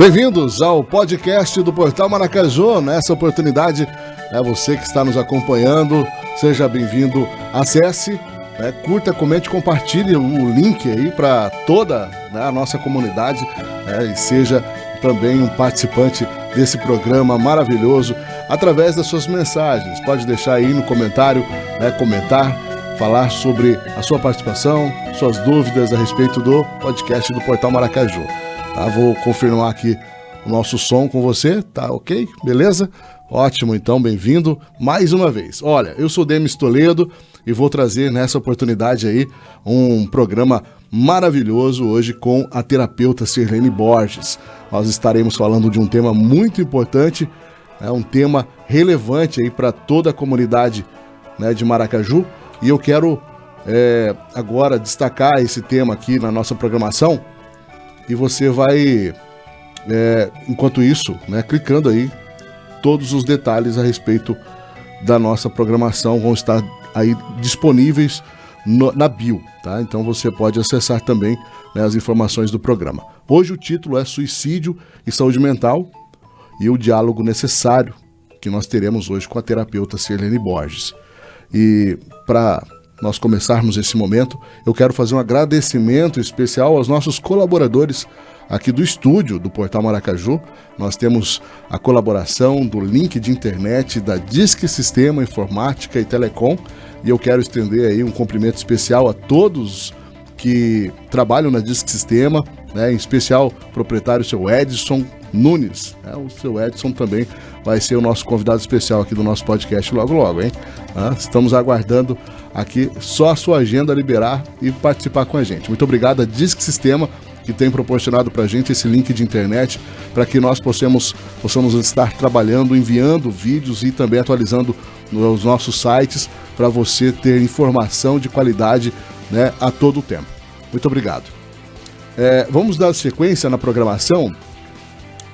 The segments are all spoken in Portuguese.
Bem-vindos ao podcast do Portal Maracaju. Nessa oportunidade, é você que está nos acompanhando, seja bem-vindo, acesse, curta, comente, compartilhe o link aí para toda a nossa comunidade e seja também um participante desse programa maravilhoso através das suas mensagens. Pode deixar aí no comentário, comentar, falar sobre a sua participação, suas dúvidas a respeito do podcast do Portal Maracaju. Tá, vou confirmar aqui o nosso som com você, tá ok? Beleza? Ótimo, então, bem-vindo mais uma vez. Olha, eu sou Demis Toledo e vou trazer nessa oportunidade aí um programa maravilhoso hoje com a terapeuta Sirlene Borges. Nós estaremos falando de um tema muito importante, um tema relevante aí para toda a comunidade, de Maracaju, e eu quero agora destacar esse tema aqui na nossa programação. E você vai, enquanto isso, clicando aí, todos os detalhes a respeito da nossa programação vão estar aí disponíveis na bio, tá? Então você pode acessar também as informações do programa. Hoje o título é Suicídio e Saúde Mental e o diálogo necessário que nós teremos hoje com a terapeuta Sirlene Borges. E para nós começarmos esse momento, eu quero fazer um agradecimento especial aos nossos colaboradores aqui do estúdio do Portal Maracaju. Nós temos a colaboração do link de internet da Disque Sistema Informática e Telecom, e eu quero estender aí um cumprimento especial a todos que trabalham na Disque Sistema, em especial o proprietário seu Edson Nunes. O seu Edson também vai ser o nosso convidado especial aqui do nosso podcast logo, hein? Estamos aguardando aqui só a sua agenda liberar e participar com a gente. Muito obrigado a Disque Sistema, que tem proporcionado para a gente esse link de internet para que nós possamos estar trabalhando, enviando vídeos e também atualizando nos nossos sites para você ter informação de qualidade, a todo o tempo. Muito obrigado. Vamos dar sequência na programação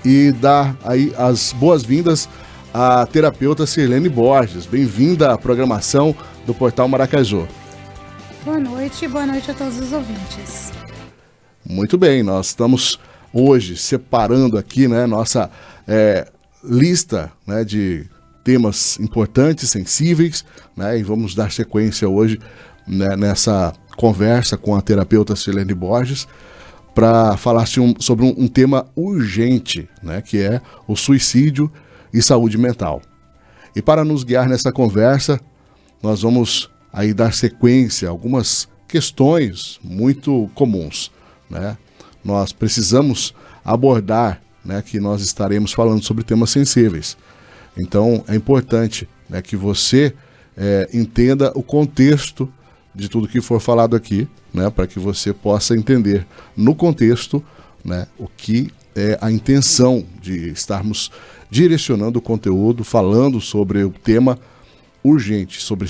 e dar aí as boas-vindas à terapeuta Sirlene Borges. Bem-vinda à programação do Portal Maracaju. Boa noite a todos os ouvintes. Muito bem, nós estamos hoje separando aqui nossa lista de temas importantes, sensíveis, e vamos dar sequência hoje nessa conversa com a terapeuta Sirlene Borges para falar sobre um tema urgente, que é o suicídio e saúde mental. E para nos guiar nessa conversa, nós vamos aí dar sequência a algumas questões muito comuns. Nós precisamos abordar, que nós estaremos falando sobre temas sensíveis. Então é importante que você entenda o contexto de tudo que for falado aqui, para que você possa entender no contexto o que é a intenção de estarmos direcionando o conteúdo, falando sobre o tema urgente, sobre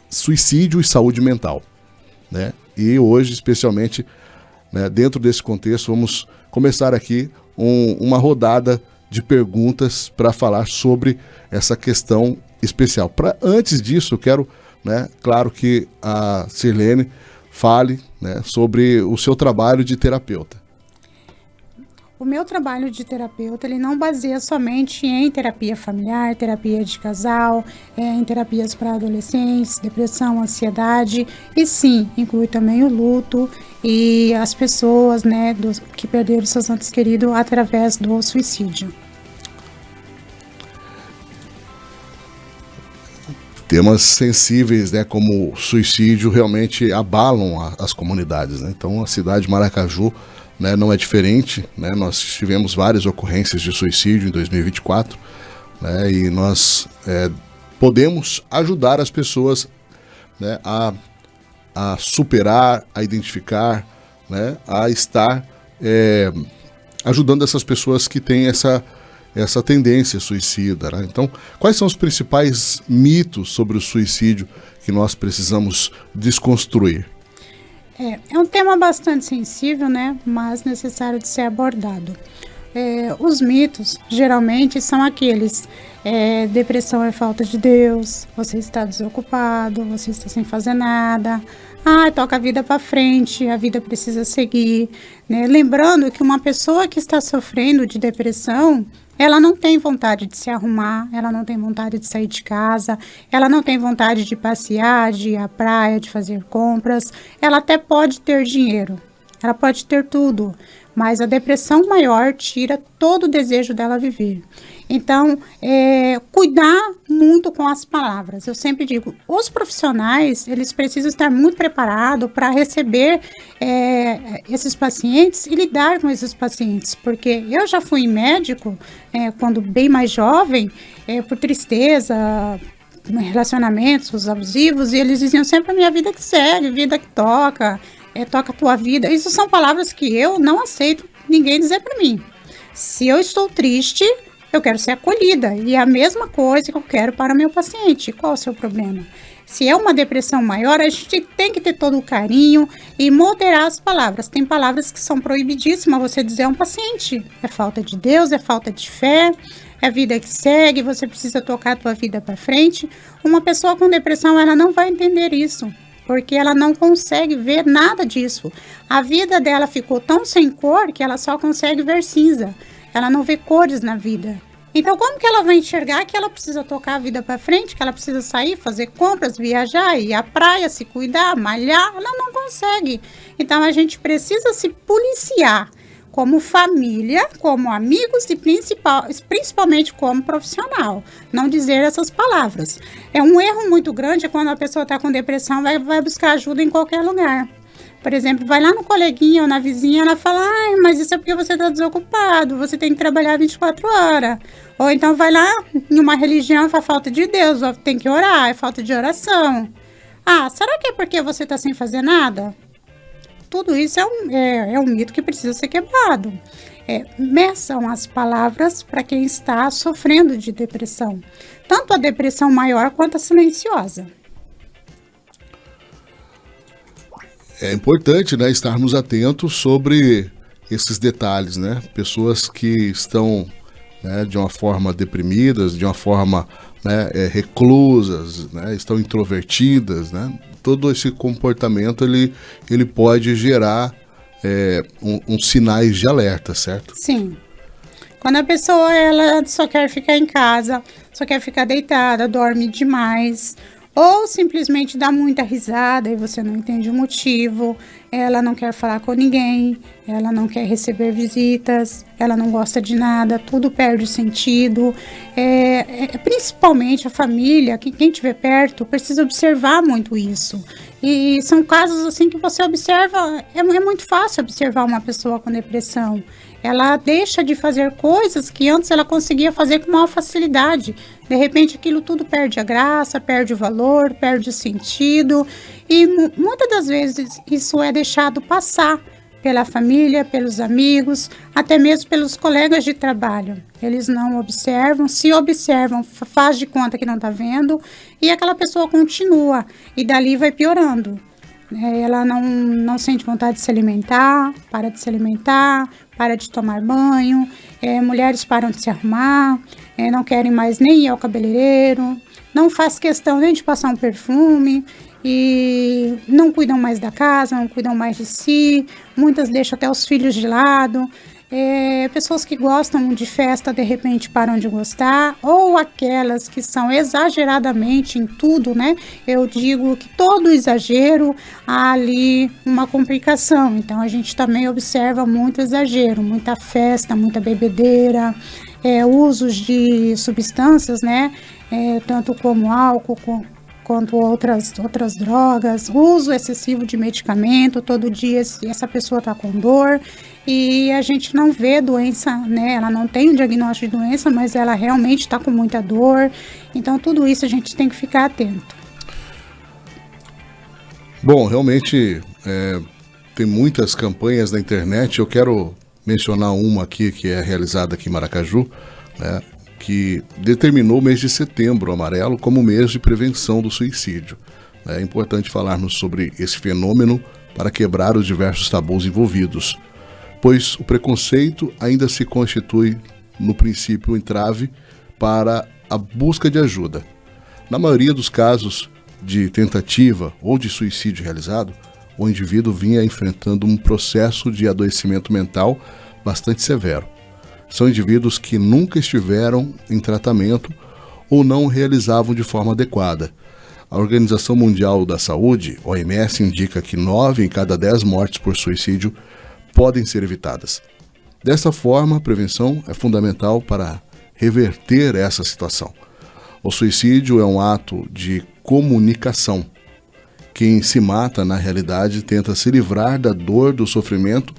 suicídio e saúde mental. E hoje, especialmente, dentro desse contexto, vamos começar aqui uma rodada de perguntas para falar sobre essa questão especial. Antes disso, eu quero, claro, que a Sirlene fale sobre o seu trabalho de terapeuta. O meu trabalho de terapeuta, ele não baseia somente em terapia familiar, terapia de casal, em terapias para adolescentes, depressão, ansiedade, e sim, inclui também o luto e as pessoas, que perderam seus entes queridos através do suicídio. Temas sensíveis, como suicídio, realmente abalam as comunidades. Então, a cidade de Maracaju não é diferente. Nós tivemos várias ocorrências de suicídio em 2024, e nós podemos ajudar as pessoas a superar, a identificar, a estar ajudando essas pessoas que têm essa tendência suicida. Então, quais são os principais mitos sobre o suicídio que nós precisamos desconstruir? É um tema bastante sensível, mas necessário de ser abordado. Os mitos, geralmente, são aqueles: depressão é falta de Deus, você está desocupado, você está sem fazer nada, toca a vida para frente, a vida precisa seguir, né? Lembrando que uma pessoa que está sofrendo de depressão, ela não tem vontade de se arrumar, ela não tem vontade de sair de casa, ela não tem vontade de passear, de ir à praia, de fazer compras. Ela até pode ter dinheiro, ela pode ter tudo, mas a depressão maior tira todo o desejo dela viver. Então, cuidar muito com as palavras. Eu sempre digo, os profissionais, eles precisam estar muito preparados para receber esses pacientes e lidar com esses pacientes, porque eu já fui médico, quando bem mais jovem, por tristeza, relacionamentos abusivos, e eles diziam sempre: a minha vida que segue, vida que toca, toca a tua vida. Isso são palavras que eu não aceito ninguém dizer para mim. Se eu estou triste, eu quero ser acolhida, e é a mesma coisa que eu quero para o meu paciente. Qual o seu problema? Se é uma depressão maior, a gente tem que ter todo o carinho e moderar as palavras. Tem palavras que são proibidíssimas você dizer a um paciente. É falta de Deus, é falta de fé, é a vida que segue, você precisa tocar a tua vida para frente. Uma pessoa com depressão, ela não vai entender isso, porque ela não consegue ver nada disso. A vida dela ficou tão sem cor que ela só consegue ver cinza. Ela não vê cores na vida. Então, como que ela vai enxergar que ela precisa tocar a vida para frente, que ela precisa sair, fazer compras, viajar, ir à praia, se cuidar, malhar? Ela não consegue. Então, a gente precisa se policiar como família, como amigos e principalmente como profissional. Não dizer essas palavras. É um erro muito grande quando a pessoa está com depressão, vai buscar ajuda em qualquer lugar. Por exemplo, vai lá no coleguinha ou na vizinha, ela fala: ai, mas isso é porque você está desocupado, você tem que trabalhar 24 horas. Ou então vai lá em uma religião e fala: falta de Deus, tem que orar, é falta de oração. Ah, será que é porque você está sem fazer nada? Tudo isso é um mito que precisa ser quebrado. Meçam as palavras para quem está sofrendo de depressão. Tanto a depressão maior quanto a silenciosa. É importante, né, estarmos atentos sobre esses detalhes, né? Pessoas que estão, né, de uma forma deprimidas, de uma forma, né, reclusas, né, estão introvertidas, né? Todo esse comportamento ele pode gerar uns sinais de alerta, certo? Sim. Quando a pessoa ela só quer ficar em casa, só quer ficar deitada, dorme demais, ou simplesmente dá muita risada e você não entende o motivo, ela não quer falar com ninguém, ela não quer receber visitas, ela não gosta de nada, tudo perde sentido. Principalmente a família, quem estiver perto, precisa observar muito isso. E são casos assim que você observa, é muito fácil observar uma pessoa com depressão. Ela deixa de fazer coisas que antes ela conseguia fazer com maior facilidade. De repente aquilo tudo perde a graça, perde o valor, perde o sentido. E muitas das vezes isso é deixado passar pela família, pelos amigos, até mesmo pelos colegas de trabalho. Eles não observam, se observam, faz de conta que não está vendo, e aquela pessoa continua, e dali vai piorando. Ela não sente vontade de se alimentar, para de tomar banho, mulheres param de se arrumar, não querem mais nem ir ao cabeleireiro, não faz questão nem de passar um perfume, e não cuidam mais da casa, não cuidam mais de si, muitas deixam até os filhos de lado. Pessoas que gostam de festa, de repente param de gostar, ou aquelas que são exageradamente em tudo, né? Eu digo que todo exagero há ali uma complicação, então a gente também observa muito exagero, muita festa, muita bebedeira, usos de substâncias, né? Tanto como álcool, quanto outras drogas, uso excessivo de medicamento, todo dia essa pessoa está com dor e a gente não vê doença, né? Ela não tem um diagnóstico de doença, mas ela realmente está com muita dor, então tudo isso a gente tem que ficar atento. Bom, realmente tem muitas campanhas na internet, eu quero mencionar uma aqui que é realizada aqui em Maracaju, né? Que determinou o mês de setembro amarelo como mês de prevenção do suicídio. É importante falarmos sobre esse fenômeno para quebrar os diversos tabus envolvidos, pois o preconceito ainda se constitui, no princípio, um entrave para a busca de ajuda. Na maioria dos casos de tentativa ou de suicídio realizado, o indivíduo vinha enfrentando um processo de adoecimento mental bastante severo. São indivíduos que nunca estiveram em tratamento ou não realizavam de forma adequada. A Organização Mundial da Saúde, OMS, indica que 9 em cada 10 mortes por suicídio podem ser evitadas. Dessa forma, a prevenção é fundamental para reverter essa situação. O suicídio é um ato de comunicação. Quem se mata, na realidade, tenta se livrar da dor, do sofrimento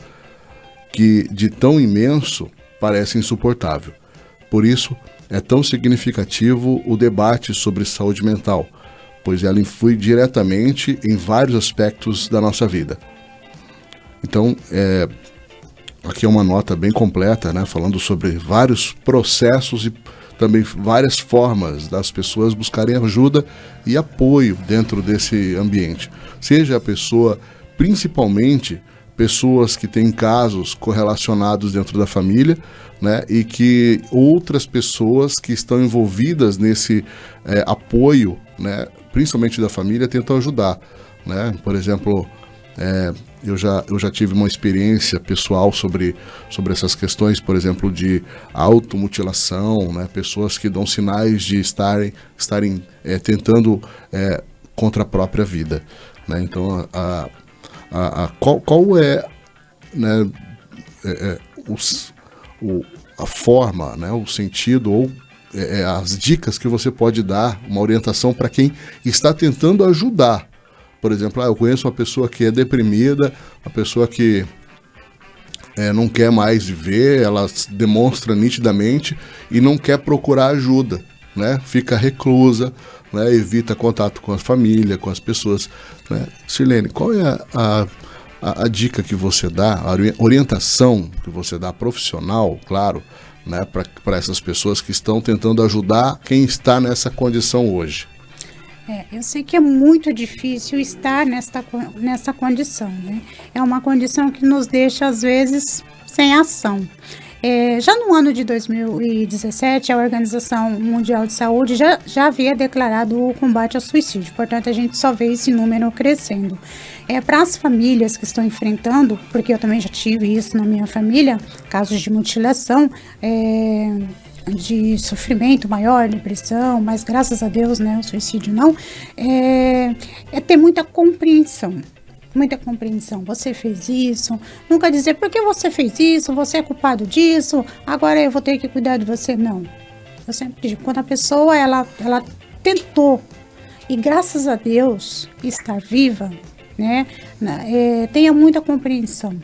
que, de tão imenso, parece insuportável. Por isso, é tão significativo o debate sobre saúde mental, pois ela influi diretamente em vários aspectos da nossa vida. Então, aqui é uma nota bem completa, né, falando sobre vários processos e também várias formas das pessoas buscarem ajuda e apoio dentro desse ambiente. Seja a pessoa, principalmente pessoas que têm casos correlacionados dentro da família, né, e que outras pessoas que estão envolvidas nesse apoio, né, principalmente da família, tentam ajudar, né? Por exemplo, eu já tive uma experiência pessoal sobre essas questões, por exemplo, de automutilação, né? Pessoas que dão sinais de estarem tentando contra a própria vida, né? Então, qual é, né, a forma, né, o sentido ou as dicas que você pode dar, uma orientação para quem está tentando ajudar? Por exemplo, eu conheço uma pessoa que é deprimida, uma pessoa que não quer mais viver, ela demonstra nitidamente e não quer procurar ajuda, né? Fica reclusa, né? Evita contato com a família, com as pessoas, né? Sirlene, qual é a dica que você dá, a orientação que você dá profissional, claro, né, para essas pessoas que estão tentando ajudar quem está nessa condição hoje? Eu sei que é muito difícil estar nessa condição, né? É uma condição que nos deixa, às vezes, sem ação. Já no ano de 2017, a Organização Mundial de Saúde já havia declarado o combate ao suicídio, portanto, a gente só vê esse número crescendo. Para as famílias que estão enfrentando, porque eu também já tive isso na minha família, casos de mutilação, de sofrimento maior, depressão, mas graças a Deus, né, o suicídio não, é ter muita compreensão. Muita compreensão. Você fez isso, nunca dizer por que você fez isso, você é culpado disso, agora eu vou ter que cuidar de você. Não. Eu sempre digo, quando a pessoa ela tentou e graças a Deus está viva, né, tenha muita compreensão.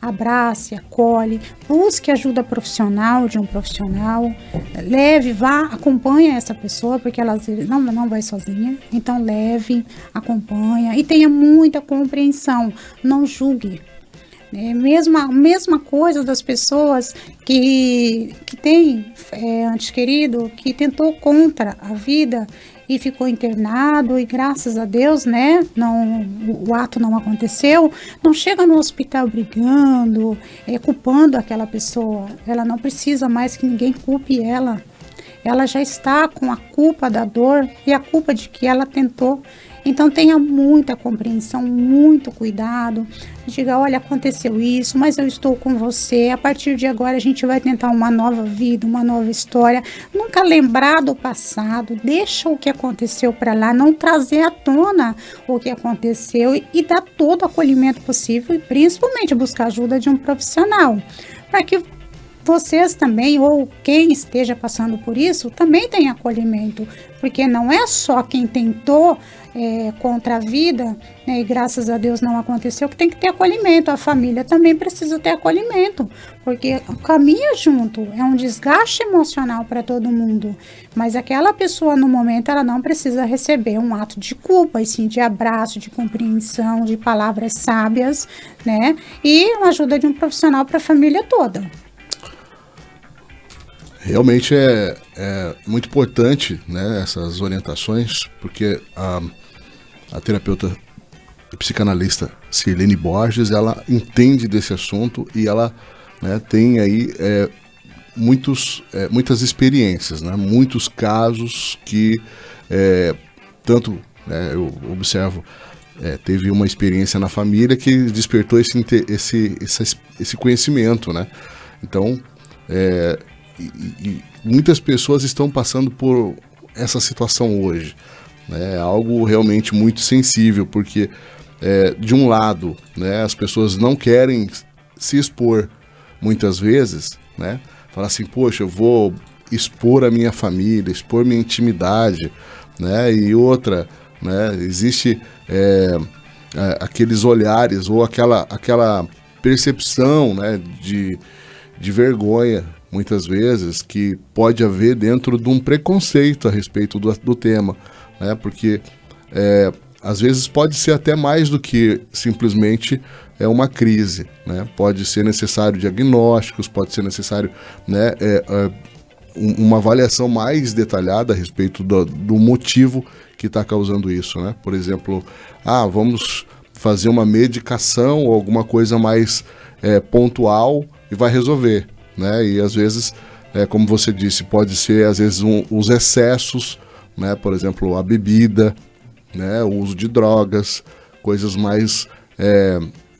Abrace, acolhe, busque ajuda profissional de um profissional, leve, vá, acompanhe essa pessoa, porque ela não vai sozinha, então leve, acompanha e tenha muita compreensão, não julgue. Mesma coisa das pessoas que tem ente querido, que tentou contra a vida e ficou internado e graças a Deus, né, o ato não aconteceu, não chega no hospital brigando, culpando aquela pessoa. Ela não precisa mais que ninguém culpe ela. Ela já está com a culpa da dor e a culpa de que ela tentou. Então tenha muita compreensão, muito cuidado. Diga, olha, aconteceu isso, mas eu estou com você. A partir de agora a gente vai tentar uma nova vida, uma nova história. Nunca lembrar do passado, deixa o que aconteceu para lá, não trazer à tona o que aconteceu e dar todo o acolhimento possível e principalmente buscar ajuda de um profissional. Para que vocês também, ou quem esteja passando por isso, também tenha acolhimento, porque não é só quem tentou contra a vida, né, e graças a Deus não aconteceu, que tem que ter acolhimento. A família também precisa ter acolhimento, porque caminha junto, é um desgaste emocional para todo mundo, mas aquela pessoa no momento ela não precisa receber um ato de culpa, e sim de abraço, de compreensão, de palavras sábias, né, e uma ajuda de um profissional para a família toda. Realmente é muito importante, né, essas orientações, porque a terapeuta e psicanalista Sirlene Borges, ela entende desse assunto e ela, né, tem aí muitas experiências, né, muitos casos que tanto, né, eu observo teve uma experiência na família que despertou esse conhecimento, né? Então, muitas pessoas estão passando por essa situação hoje, né? É algo realmente muito sensível, porque de um lado, né, as pessoas não querem se expor muitas vezes, né? Falar assim, poxa, eu vou expor a minha família, expor minha intimidade, né? E outra, né, existe aqueles olhares ou aquela percepção, né, de vergonha, muitas vezes, que pode haver dentro de um preconceito a respeito do tema, né? Porque às vezes pode ser até mais do que simplesmente uma crise, né? Pode ser necessário diagnósticos, pode ser necessário, né, uma avaliação mais detalhada a respeito do motivo que está causando isso, né? Por exemplo, vamos fazer uma medicação ou alguma coisa mais pontual e vai resolver, né? E às vezes, como você disse, pode ser às vezes os excessos, né? Por exemplo, a bebida, né? O uso de drogas, coisas mais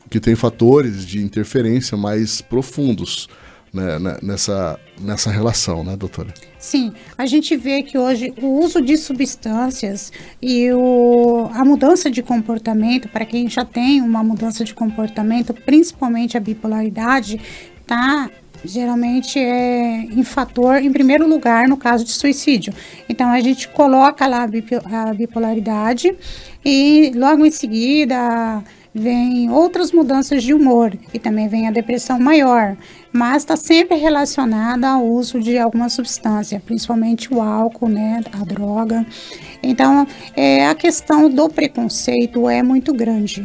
que tem fatores de interferência mais profundos, né, nessa relação, né, doutora? Sim, a gente vê que hoje o uso de substâncias e a mudança de comportamento, para quem já tem uma mudança de comportamento, principalmente a bipolaridade, tá geralmente em primeiro lugar no caso de suicídio. Então a gente coloca lá a bipolaridade e logo em seguida vem outras mudanças de humor e também vem a depressão maior, mas está sempre relacionada ao uso de alguma substância, principalmente o álcool, né, a droga. Então, a questão do preconceito é muito grande.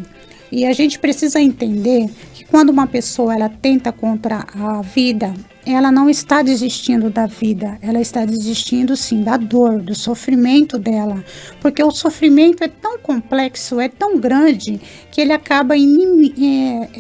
E a gente precisa entender que quando uma pessoa ela tenta contra a vida, ela não está desistindo da vida, ela está desistindo sim da dor, do sofrimento dela, porque o sofrimento é tão complexo, é tão grande, que ele acaba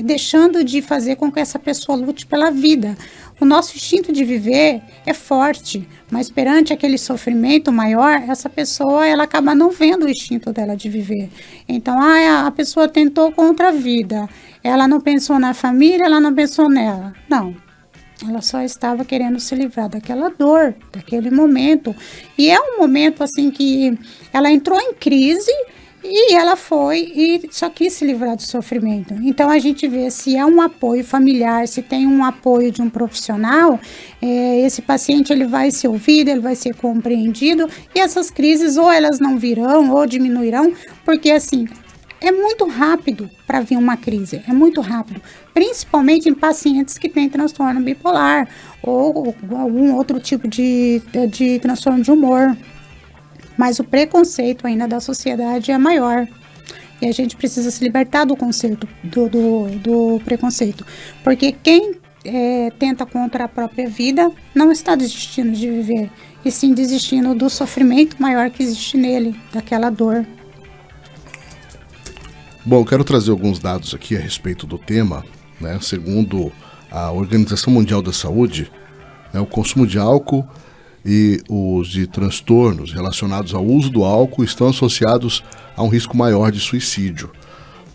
deixando de fazer com que essa pessoa lute pela vida. O nosso instinto de viver é forte, mas perante aquele sofrimento maior, essa pessoa ela acaba não vendo o instinto dela de viver. Então, a pessoa tentou contra a vida, ela não pensou na família, ela não pensou nela. Não, ela só estava querendo se livrar daquela dor, daquele momento. E é um momento assim que ela entrou em crise e ela foi e só quis se livrar do sofrimento. Então a gente vê se há um apoio familiar, se tem um apoio de um profissional, esse paciente ele vai ser ouvido, ele vai ser compreendido e essas crises ou elas não virão ou diminuirão, porque assim, é muito rápido para vir uma crise, é muito rápido, principalmente em pacientes que têm transtorno bipolar ou algum outro tipo de transtorno de humor. Mas o preconceito ainda da sociedade é maior. E a gente precisa se libertar do conceito, do preconceito. Porque quem tenta contra a própria vida não está desistindo de viver, e sim desistindo do sofrimento maior que existe nele, daquela dor. Bom, quero trazer alguns dados aqui a respeito do tema, né? Segundo a Organização Mundial da Saúde, né, o consumo de álcool e os de transtornos relacionados ao uso do álcool estão associados a um risco maior de suicídio,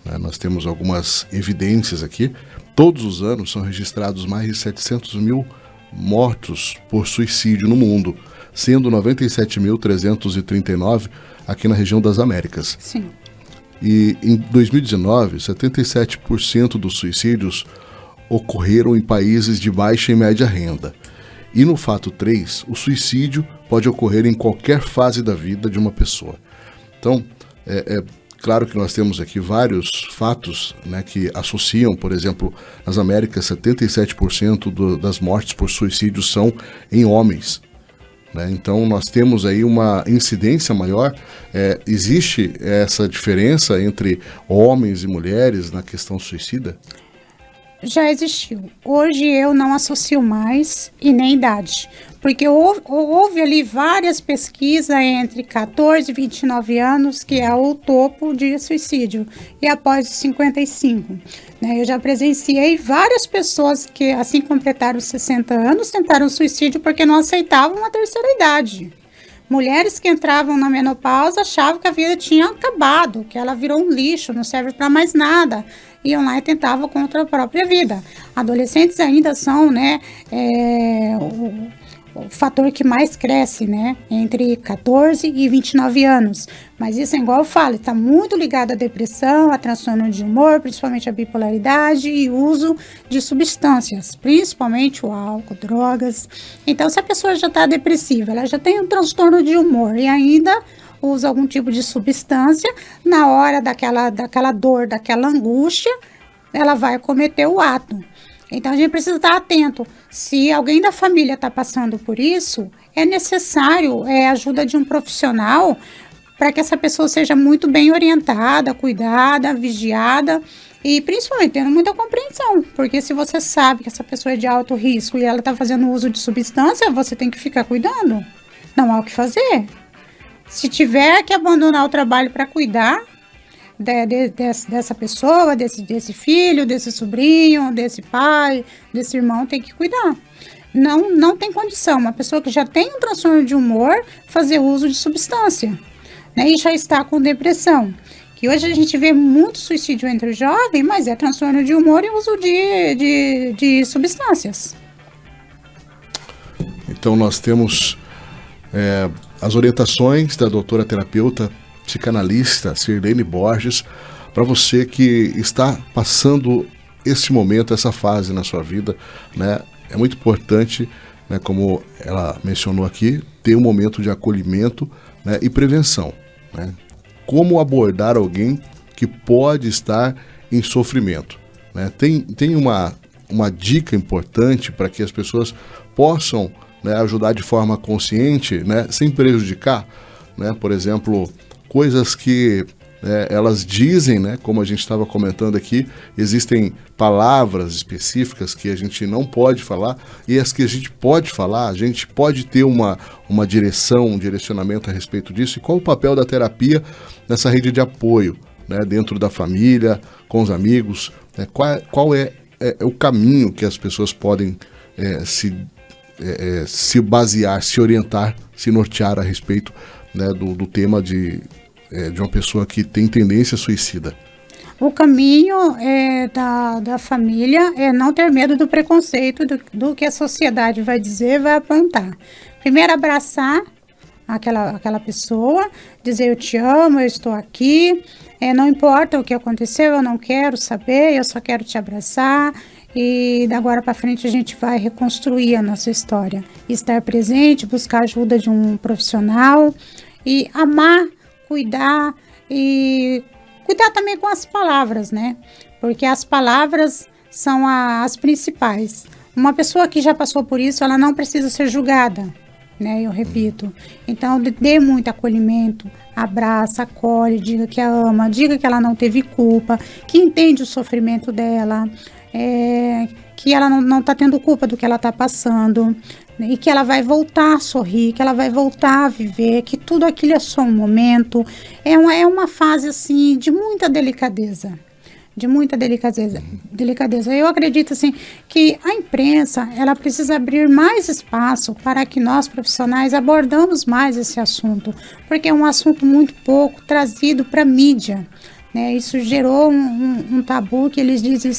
né? Nós temos algumas evidências aqui. Todos os anos são registrados mais de 700 mil mortos por suicídio no mundo, sendo 97.339 aqui na região das Américas. Sim. E em 2019, 77% dos suicídios ocorreram em países de baixa e média renda. E no fato 3, o suicídio pode ocorrer em qualquer fase da vida de uma pessoa. Então, claro que nós temos aqui vários fatos, né, que associam, por exemplo, nas Américas, 77% das mortes por suicídio são em homens, né? Então, nós temos aí uma incidência maior. Existe essa diferença entre homens e mulheres na questão suicida? Já existiu. Hoje eu não associo mais e nem idade, porque houve ali várias pesquisas entre 14 e 29 anos, que é o topo de suicídio, e após os 55. Né? Eu já presenciei várias pessoas que, assim completaram 60 anos, tentaram suicídio porque não aceitavam a terceira idade. Mulheres que entravam na menopausa achavam que a vida tinha acabado, que ela virou um lixo, não serve para mais nada. Iam lá e tentavam contra a própria vida. Adolescentes ainda são, né, o fator que mais cresce, né, entre 14 e 29 anos. Mas isso é igual eu falo, está muito ligado à depressão, a transtorno de humor, principalmente a bipolaridade e uso de substâncias, principalmente o álcool, drogas. Então, se a pessoa já está depressiva, ela já tem um transtorno de humor e ainda usa algum tipo de substância, na hora daquela dor, daquela angústia, ela vai cometer o ato. Então, a gente precisa estar atento. Se alguém da família está passando por isso, é necessário a ajuda de um profissional para que essa pessoa seja muito bem orientada, cuidada, vigiada e principalmente tendo muita compreensão. Porque se você sabe que essa pessoa é de alto risco e ela está fazendo uso de substância, você tem que ficar cuidando. Não há o que fazer. Se tiver que abandonar o trabalho para cuidar dessa pessoa, desse filho, desse sobrinho, desse pai, desse irmão, tem que cuidar. Não tem condição, uma pessoa que já tem um transtorno de humor, fazer uso de substância, né, e já está com depressão. Que hoje a gente vê muito suicídio entre os jovens, mas é transtorno de humor e uso de substâncias. Então nós temos as orientações da doutora terapeuta psicanalista Sirlene Borges, para você que está passando esse momento, essa fase na sua vida, né? É muito importante, né, como ela mencionou aqui, ter um momento de acolhimento, né, e prevenção, né? Como abordar alguém que pode estar em sofrimento, né? Tem uma dica importante para que as pessoas possam, né, ajudar de forma consciente, né, sem prejudicar, né? Por exemplo, coisas que elas dizem, né, como a gente estava comentando aqui, existem palavras específicas que a gente não pode falar e as que a gente pode falar, a gente pode ter uma direção, um direcionamento a respeito disso. E qual o papel da terapia nessa rede de apoio, né, dentro da família, com os amigos, né? Qual é o caminho que as pessoas podem se basear, se orientar, se nortear a respeito, né, do tema de uma pessoa que tem tendência suicida? O caminho da família é não ter medo do preconceito, do que a sociedade vai dizer, vai apontar. Primeiro, abraçar aquela pessoa, dizer eu te amo, eu estou aqui, não importa o que aconteceu, eu não quero saber, eu só quero te abraçar. E da agora para frente a gente vai reconstruir a nossa história. Estar presente, buscar ajuda de um profissional e amar, cuidar e cuidar também com as palavras, né? Porque as palavras são as principais. Uma pessoa que já passou por isso, ela não precisa ser julgada, né? Eu repito. Então, dê muito acolhimento, abraça, acolhe, diga que a ama, diga que ela não teve culpa, que entende o sofrimento dela, que ela não está tendo culpa do que ela está passando, né? E que ela vai voltar a sorrir, que ela vai voltar a viver, que tudo aquilo é só um momento. É uma fase, assim, de muita delicadeza. De muita delicadeza. Eu acredito, assim, que a imprensa, ela precisa abrir mais espaço para que nós, profissionais, abordamos mais esse assunto, porque é um assunto muito pouco trazido para a mídia, né? Isso gerou um tabu que eles dizem,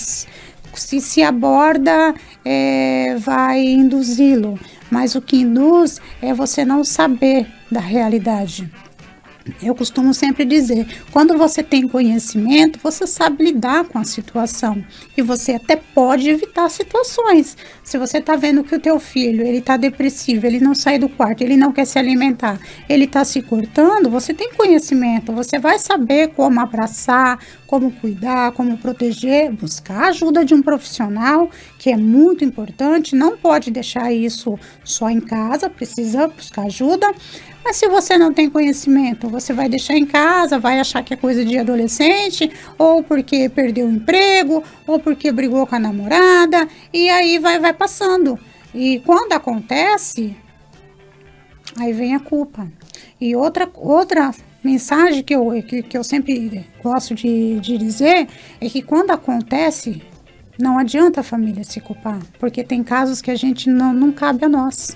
se aborda, vai induzi-lo, mas o que induz é você não saber da realidade. Eu costumo sempre dizer, quando você tem conhecimento, você sabe lidar com a situação e você até pode evitar situações. Se você está vendo que o teu filho, ele está depressivo, ele não sai do quarto, ele não quer se alimentar, ele está se cortando, você tem conhecimento, você vai saber como abraçar, como cuidar, como proteger, buscar a ajuda de um profissional, que é muito importante, não pode deixar isso só em casa, precisa buscar ajuda. Mas se você não tem conhecimento, você vai deixar em casa, vai achar que é coisa de adolescente, ou porque perdeu o emprego, ou porque brigou com a namorada, e aí vai passando. E quando acontece, aí vem a culpa. E outra mensagem que eu sempre gosto de dizer é que quando acontece, não adianta a família se culpar, porque tem casos que a gente não cabe a nós.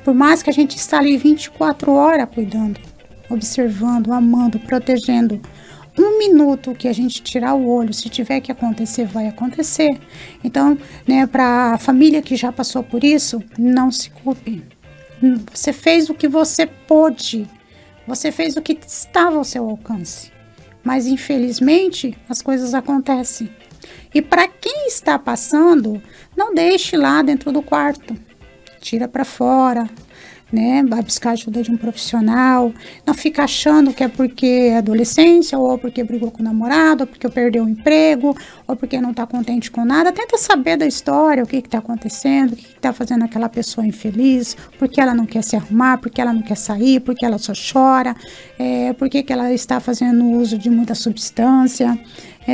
Por mais que a gente está ali 24 horas cuidando, observando, amando, protegendo, 1 minuto que a gente tirar o olho, se tiver que acontecer, vai acontecer. Então, né, para a família que já passou por isso, não se culpe. Você fez o que você pôde, você fez o que estava ao seu alcance. Mas, infelizmente, as coisas acontecem. E para quem está passando, não deixe lá dentro do quarto. Tira para fora, né? Vai buscar ajuda de um profissional. Não fica achando que é porque é adolescência, ou porque brigou com o namorado, ou porque perdeu o emprego, ou porque não está contente com nada. Tenta saber da história, o que está acontecendo, o que está fazendo aquela pessoa infeliz, por que ela não quer se arrumar, por que ela não quer sair, por que ela só chora, por que ela está fazendo uso de muita substância.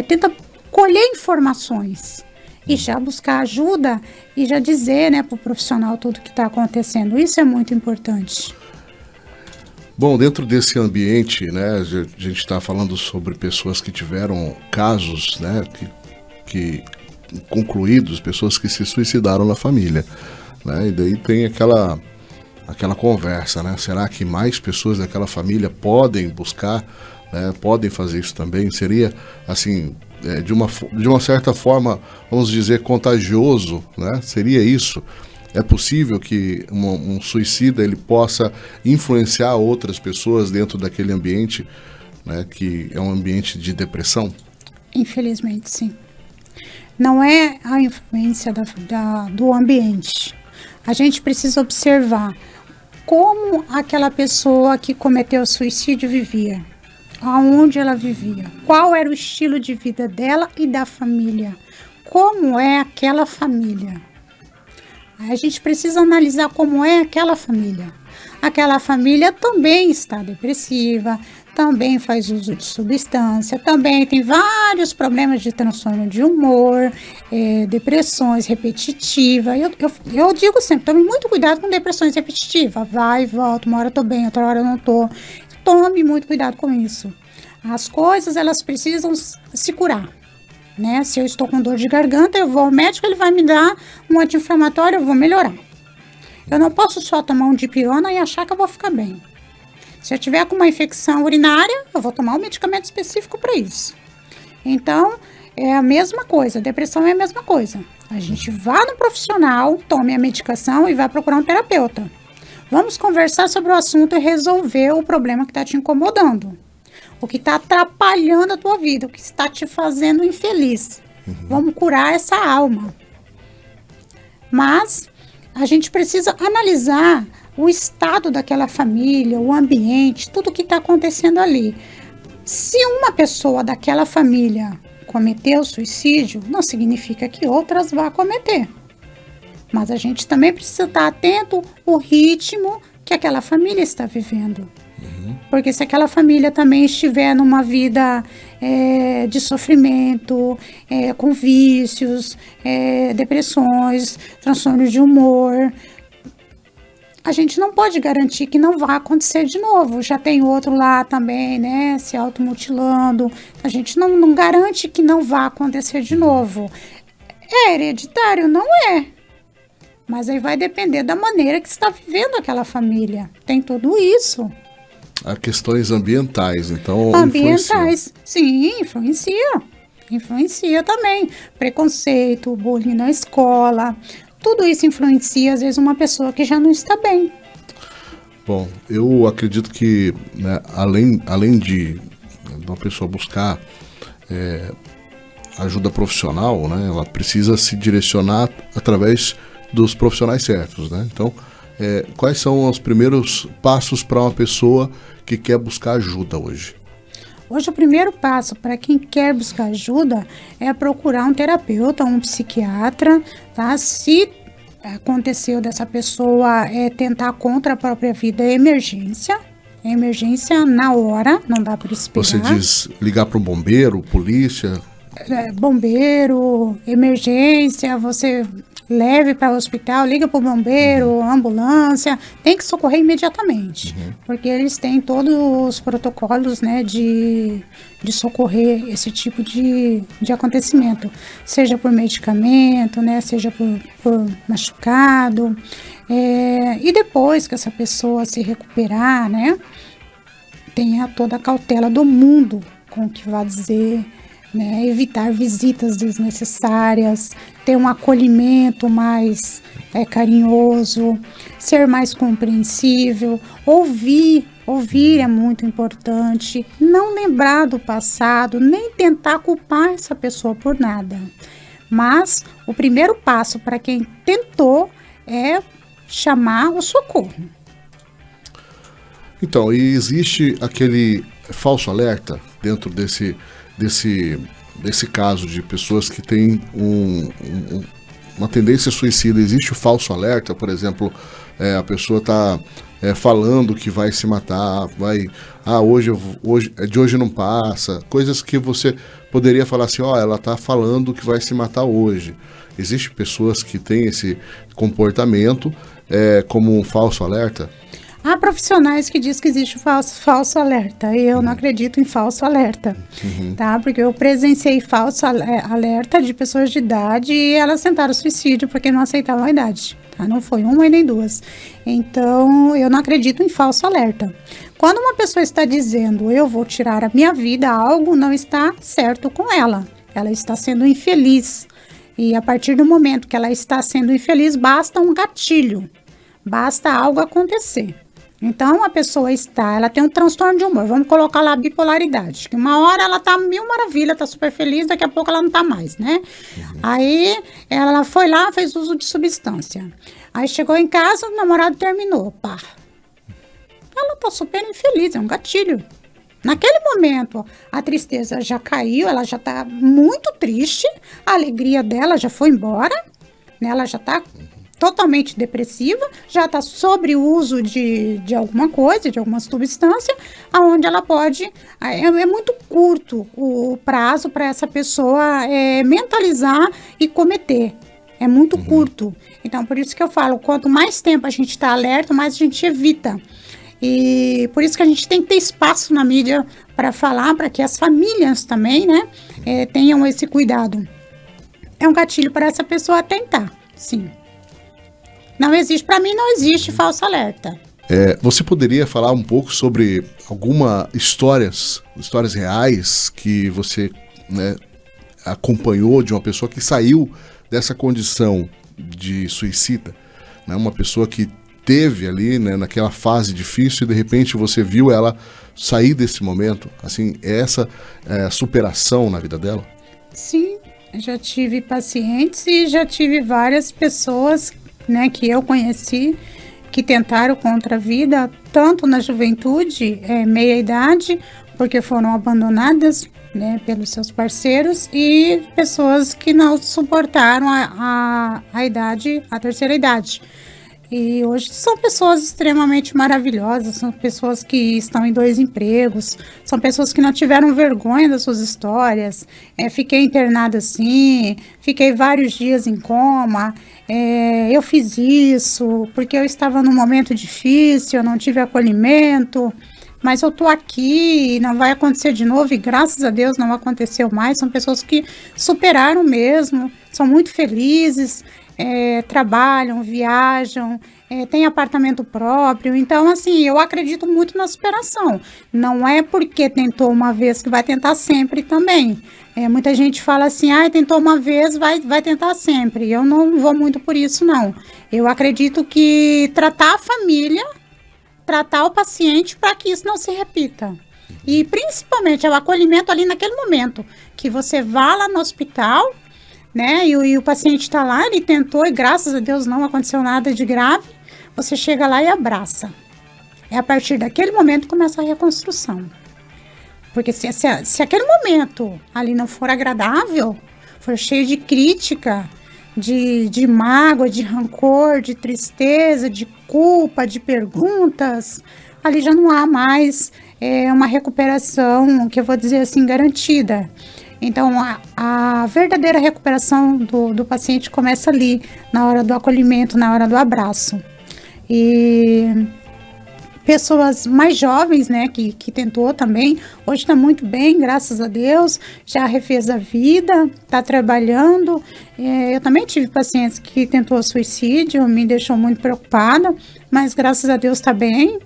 Tenta colher informações e já buscar ajuda e já dizer, né, para o profissional tudo o que está acontecendo. Isso é muito importante. Bom, dentro desse ambiente, né, a gente está falando sobre pessoas que tiveram casos, né, que concluídos, pessoas que se suicidaram na família, né, e daí tem aquela conversa, né, será que mais pessoas daquela família podem buscar, né, podem fazer isso também? Seria, assim, de uma certa forma, vamos dizer, contagioso, né? Seria isso? É possível que um suicida ele possa influenciar outras pessoas dentro daquele ambiente, né, que é um ambiente de depressão? Infelizmente, sim. Não é a influência do ambiente. A gente precisa observar como aquela pessoa que cometeu o suicídio vivia. Aonde ela vivia, qual era o estilo de vida dela e da família, como é aquela família. A gente precisa analisar como é aquela família. Aquela família também está depressiva, também faz uso de substância, também tem vários problemas de transtorno de humor, depressões repetitivas. Eu digo sempre, tome muito cuidado com depressões repetitivas. Vai e volta, uma hora eu tô bem, outra hora eu não tô. Tome muito cuidado com isso. As coisas, elas precisam se curar, né? Se eu estou com dor de garganta, eu vou ao médico, ele vai me dar um anti-inflamatório, eu vou melhorar. Eu não posso só tomar um dipirona e achar que eu vou ficar bem. Se eu tiver com uma infecção urinária, eu vou tomar um medicamento específico para isso. Então, é a mesma coisa, depressão é a mesma coisa. A gente vá no profissional, tome a medicação e vai procurar um terapeuta. Vamos conversar sobre o assunto e resolver o problema que está te incomodando. O que está atrapalhando a tua vida, o que está te fazendo infeliz. Vamos curar essa alma. Mas a gente precisa analisar o estado daquela família, o ambiente, tudo o que está acontecendo ali. Se uma pessoa daquela família cometeu suicídio, não significa que outras vá cometer. Mas a gente também precisa estar atento ao ritmo que aquela família está vivendo. Porque se aquela família também estiver numa vida de sofrimento, com vícios, depressões, transtornos de humor, a gente não pode garantir que não vai acontecer de novo. Já tem outro lá também, né, se automutilando. A gente não garante que não vai acontecer de novo. É hereditário? Não é. Mas aí vai depender da maneira que está vivendo aquela família. Tem tudo isso. Há questões ambientais, então. Ambientais, sim, influencia. Influencia também. Preconceito, bullying na escola. Tudo isso influencia, às vezes, uma pessoa que já não está bem. Bom, eu acredito que, né, além de uma pessoa buscar ajuda profissional, né, ela precisa se direcionar através dos profissionais certos, né? Então, quais são os primeiros passos para uma pessoa que quer buscar ajuda hoje? Hoje o primeiro passo para quem quer buscar ajuda é procurar um terapeuta, um psiquiatra, tá? Se aconteceu dessa pessoa tentar contra a própria vida, é emergência. É emergência na hora, não dá para esperar. Você diz ligar para o bombeiro, polícia? Bombeiro, emergência, você leve para o hospital, liga para o bombeiro, ambulância, tem que socorrer imediatamente, porque eles têm todos os protocolos, né, de socorrer esse tipo de acontecimento, seja por medicamento, né, seja por machucado, e depois que essa pessoa se recuperar, né, tenha toda a cautela do mundo com o que vai dizer, né, evitar visitas desnecessárias, ter um acolhimento mais carinhoso, ser mais compreensível, ouvir é muito importante, não lembrar do passado, nem tentar culpar essa pessoa por nada. Mas o primeiro passo para quem tentou é chamar o socorro. Então, e existe aquele falso alerta dentro desse caso de pessoas que têm uma tendência suicida. Existe o falso alerta, por exemplo, a pessoa está falando que vai se matar, de hoje não passa, coisas que você poderia falar assim, ela está falando que vai se matar hoje. Existem pessoas que têm esse comportamento como um falso alerta? Há profissionais que dizem que existe falso alerta, e eu não acredito em falso alerta, tá? Porque eu presenciei falso alerta de pessoas de idade e elas tentaram suicídio porque não aceitavam a idade, tá? Não foi uma e nem duas. Então, eu não acredito em falso alerta. Quando uma pessoa está dizendo, eu vou tirar a minha vida, algo não está certo com ela. Ela está sendo infeliz. E a partir do momento que ela está sendo infeliz, basta um gatilho, basta algo acontecer. Então, a pessoa ela tem um transtorno de humor, vamos colocar lá a bipolaridade, que uma hora ela tá mil maravilha, tá super feliz, daqui a pouco ela não tá mais, né? Aí, ela foi lá, fez uso de substância. Aí, chegou em casa, o namorado terminou, pá. Ela tá super infeliz, é um gatilho. Naquele momento, a tristeza já caiu, ela já tá muito triste, a alegria dela já foi embora, né? Ela já tá totalmente depressiva, já está sobre o uso de alguma coisa, de alguma substância, aonde ela pode... É muito curto o prazo para essa pessoa mentalizar e cometer. É muito curto. Então, por isso que eu falo, quanto mais tempo a gente está alerta, mais a gente evita. E por isso que a gente tem que ter espaço na mídia para falar, para que as famílias também, né, tenham esse cuidado. É um gatilho para essa pessoa tentar, sim. Não existe, para mim não existe falso alerta. Você poderia falar um pouco sobre algumas histórias reais que você, né, acompanhou de uma pessoa que saiu dessa condição de suicida, né? Uma pessoa que teve ali, né, naquela fase difícil e de repente você viu ela sair desse momento, assim, essa superação na vida dela? Sim, já tive pacientes e já tive várias pessoas, né, que eu conheci, que tentaram contra a vida, tanto na juventude, meia-idade, porque foram abandonadas, né, pelos seus parceiros, e pessoas que não suportaram a idade, a terceira idade. E hoje são pessoas extremamente maravilhosas, são pessoas que estão em 2 empregos, são pessoas que não tiveram vergonha das suas histórias. Fiquei internada assim, fiquei vários dias em coma, eu fiz isso porque eu estava num momento difícil, eu não tive acolhimento, mas eu tô aqui e não vai acontecer de novo, e graças a Deus não aconteceu mais. São pessoas que superaram mesmo, são muito felizes, trabalham, viajam, têm apartamento próprio. Então, assim, eu acredito muito na superação. Não é porque tentou uma vez que vai tentar sempre também. Muita gente fala assim, tentou uma vez, vai tentar sempre. Eu não vou muito por isso, não. Eu acredito que tratar a família, tratar o paciente para que isso não se repita. E principalmente o acolhimento ali naquele momento, que você vá lá no hospital, né, e o paciente está lá, ele tentou e graças a Deus não aconteceu nada de grave, você chega lá e abraça. A partir daquele momento começa a reconstrução. Porque se aquele momento ali não for agradável, for cheio de crítica, de mágoa, de rancor, de tristeza, de culpa, de perguntas, ali já não há mais uma recuperação, que eu vou dizer assim, garantida. Então, a verdadeira recuperação do paciente começa ali, na hora do acolhimento, na hora do abraço. E pessoas mais jovens, né, que tentou também, hoje está muito bem, graças a Deus, já refez a vida, está trabalhando. Eu também tive pacientes que tentou suicídio, me deixou muito preocupada, mas graças a Deus está bem,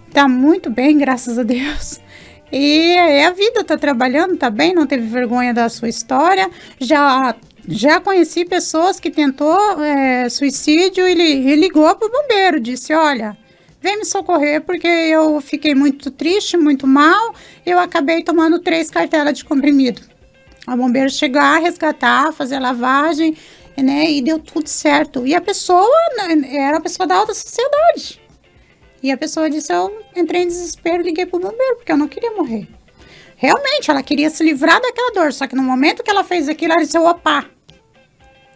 está muito bem, graças a Deus. E a vida, está trabalhando, está bem, não teve vergonha da sua história. Já conheci pessoas que tentou suicídio e ligou para o bombeiro, disse, olha, vem me socorrer porque eu fiquei muito triste, muito mal, eu acabei tomando 3 cartelas de comprimido. O bombeiro chegar, resgatar, fazer a lavagem, né, e deu tudo certo. E a pessoa, né, era uma pessoa da alta sociedade. E a pessoa disse, eu entrei em desespero, liguei pro bombeiro, porque eu não queria morrer. Realmente, ela queria se livrar daquela dor, só que no momento que ela fez aquilo, ela disse, opa,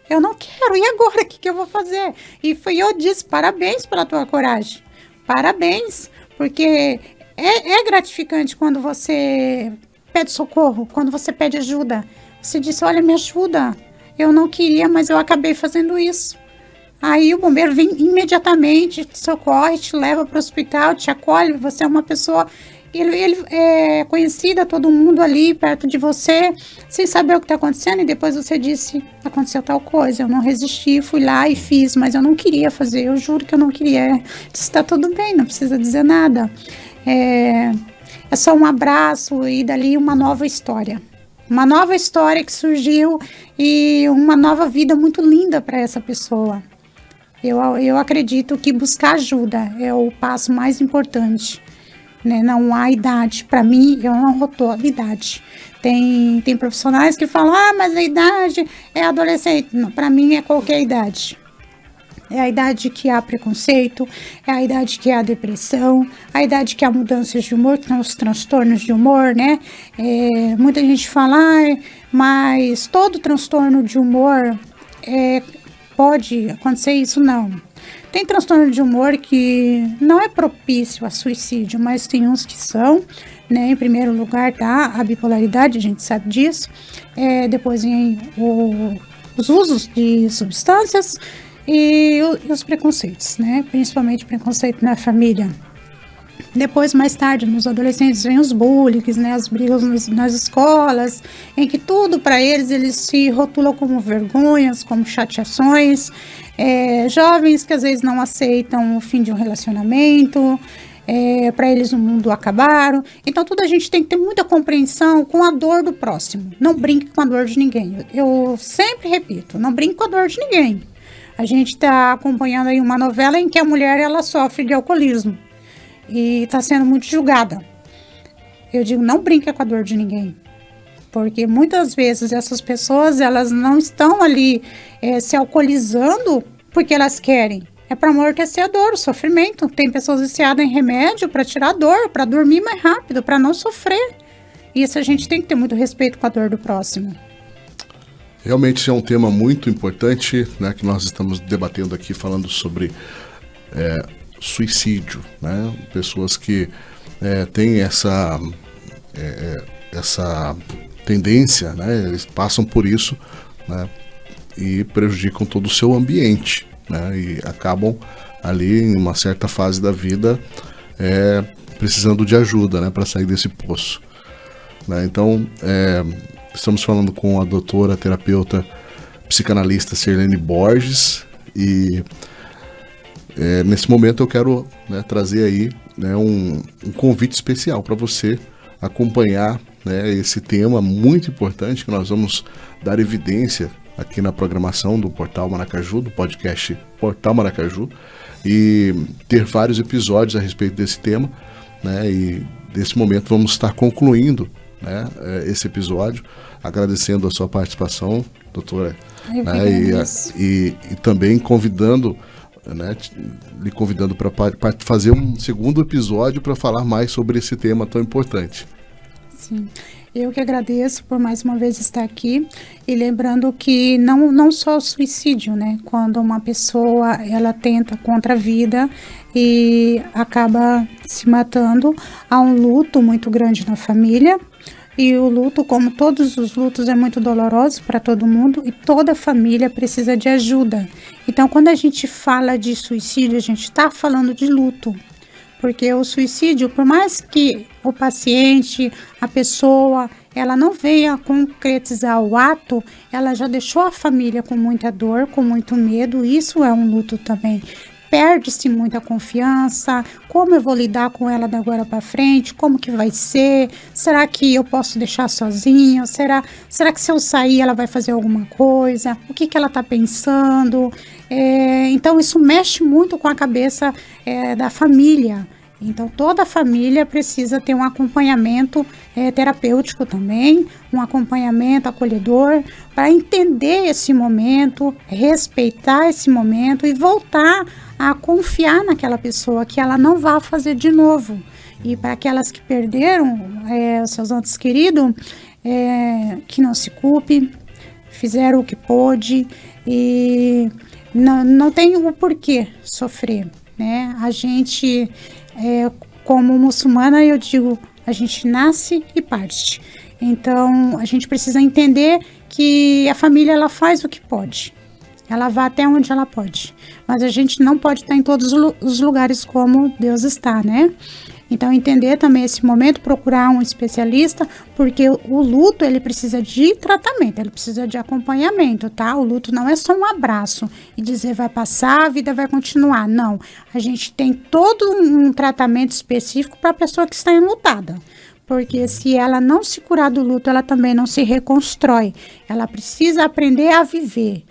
eu não quero, e agora, o que eu vou fazer? E eu disse, parabéns pela tua coragem. Parabéns, porque é gratificante quando você pede socorro, quando você pede ajuda. Você disse, olha, me ajuda. Eu não queria, mas eu acabei fazendo isso. Aí o bombeiro vem imediatamente, te socorre, te leva para o hospital, te acolhe. Você é uma pessoa... Ele é conhecido a todo mundo ali perto de você, sem saber o que está acontecendo, e depois você disse, aconteceu tal coisa, eu não resisti, fui lá e fiz, mas eu não queria fazer, eu juro que eu não queria. Está tudo bem, não precisa dizer nada. É só um abraço e dali uma nova história. Uma nova história que surgiu e uma nova vida muito linda para essa pessoa. Eu acredito que buscar ajuda é o passo mais importante. Né, não há idade, para mim eu não rotulo a idade. Tem profissionais que falam, mas a idade é adolescente. Não, para mim é qualquer idade. É a idade que há preconceito, é a idade que há depressão, a idade que há mudanças de humor, que são os transtornos de humor, né? Muita gente fala, mas todo transtorno de humor pode acontecer isso? Não. Tem transtorno de humor que não é propício a suicídio, mas tem uns que são, né? Em primeiro lugar tá a bipolaridade, a gente sabe disso. Depois vem os usos de substâncias e os preconceitos, né? Principalmente preconceito na família. Depois, mais tarde, nos adolescentes, vem os bullying, né, as brigas nas escolas, em que tudo para eles se rotulam como vergonhas, como chateações. Jovens que às vezes não aceitam o fim de um relacionamento, para eles o mundo acabaram. Então, tudo a gente tem que ter muita compreensão com a dor do próximo. Não brinque com a dor de ninguém. Eu sempre repito, não brinque com a dor de ninguém. A gente está acompanhando aí uma novela em que a mulher ela sofre de alcoolismo. E está sendo muito julgada. Eu digo, não brinca com a dor de ninguém. Porque muitas vezes essas pessoas, elas não estão ali se alcoolizando porque elas querem. É para amortecer a dor, o sofrimento. Tem pessoas viciadas em remédio para tirar a dor, para dormir mais rápido, para não sofrer. Isso a gente tem que ter muito respeito com a dor do próximo. Realmente é um tema muito importante, né, que nós estamos debatendo aqui, falando sobre... suicídio, né? Pessoas que têm essa tendência, né? Eles passam por isso, né? E prejudicam todo o seu ambiente, né? E acabam ali em uma certa fase da vida precisando de ajuda, né? Para sair desse poço, né? Então, estamos falando com a doutora, terapeuta, psicanalista Sirlene Borges e nesse momento eu quero, né, trazer aí, né, um convite especial para você acompanhar, né, esse tema muito importante que nós vamos dar evidência aqui na programação do Portal Maracaju, do podcast Portal Maracaju, e ter vários episódios a respeito desse tema, né, e nesse momento vamos estar concluindo, né, esse episódio, agradecendo a sua participação, doutora, né, e também convidando, né, lhe convidando para fazer um segundo episódio para falar mais sobre esse tema tão importante. Sim, Eu que agradeço por mais uma vez estar aqui e lembrando que não só o suicídio, né? Quando uma pessoa ela tenta contra a vida e acaba se matando, há um luto muito grande na família. E o luto, como todos os lutos, é muito doloroso para todo mundo e toda família precisa de ajuda. Então, quando a gente fala de suicídio, a gente está falando de luto. Porque o suicídio, por mais que o paciente, a pessoa, ela não venha concretizar o ato, ela já deixou a família com muita dor, com muito medo, isso é um luto também. Perde-se muita confiança, como eu vou lidar com ela da agora para frente, como que vai ser, será que eu posso deixar sozinho, será que se eu sair ela vai fazer alguma coisa, o que ela está pensando, então isso mexe muito com a cabeça da família. Então, toda a família precisa ter um acompanhamento terapêutico também, um acompanhamento acolhedor, para entender esse momento, respeitar esse momento e voltar a confiar naquela pessoa, que ela não vai fazer de novo. E para aquelas que perderam os seus entes queridos, que não se culpe, fizeram o que pôde e não tem o porquê sofrer, né? A gente... como muçulmana, eu digo, a gente nasce e parte. Então, a gente precisa entender que a família, ela faz o que pode. Ela vai até onde ela pode. Mas a gente não pode estar em todos os lugares como Deus está, né? Então, entender também esse momento, procurar um especialista, porque o luto, ele precisa de tratamento, ele precisa de acompanhamento, tá? O luto não é só um abraço e dizer vai passar, a vida vai continuar. Não, a gente tem todo um tratamento específico para a pessoa que está enlutada. Porque se ela não se curar do luto, ela também não se reconstrói. Ela precisa aprender a viver.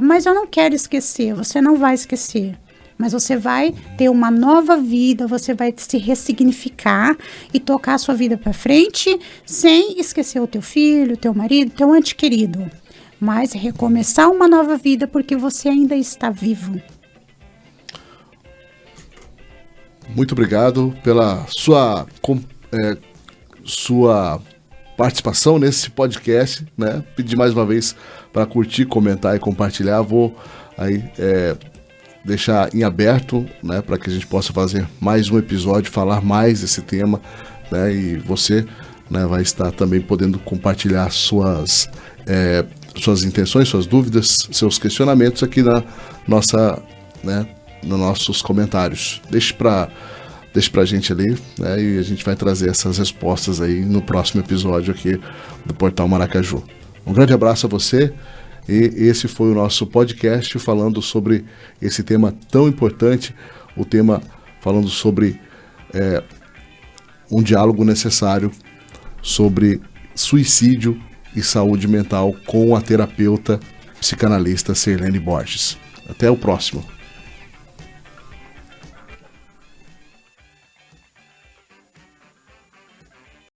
Mas eu não quero esquecer, você não vai esquecer. Mas você vai ter uma nova vida, você vai se ressignificar e tocar a sua vida para frente, sem esquecer o teu filho, o teu marido, teu ente querido. Mas recomeçar uma nova vida porque você ainda está vivo. Muito obrigado pela sua participação nesse podcast, né? Pedir mais uma vez para curtir, comentar e compartilhar. Vou aí deixar em aberto, né, para que a gente possa fazer mais um episódio, falar mais desse tema, né, e você, né, vai estar também podendo compartilhar suas intenções, suas dúvidas, seus questionamentos aqui na nossa, né, nos nossos comentários. Deixe pra gente ali, né, e a gente vai trazer essas respostas aí no próximo episódio aqui do Portal Maracaju. Um grande abraço a você. E esse foi o nosso podcast falando sobre esse tema tão importante, o tema falando sobre um diálogo necessário sobre suicídio e saúde mental com a terapeuta psicanalista Sirlene Borges. Até o próximo.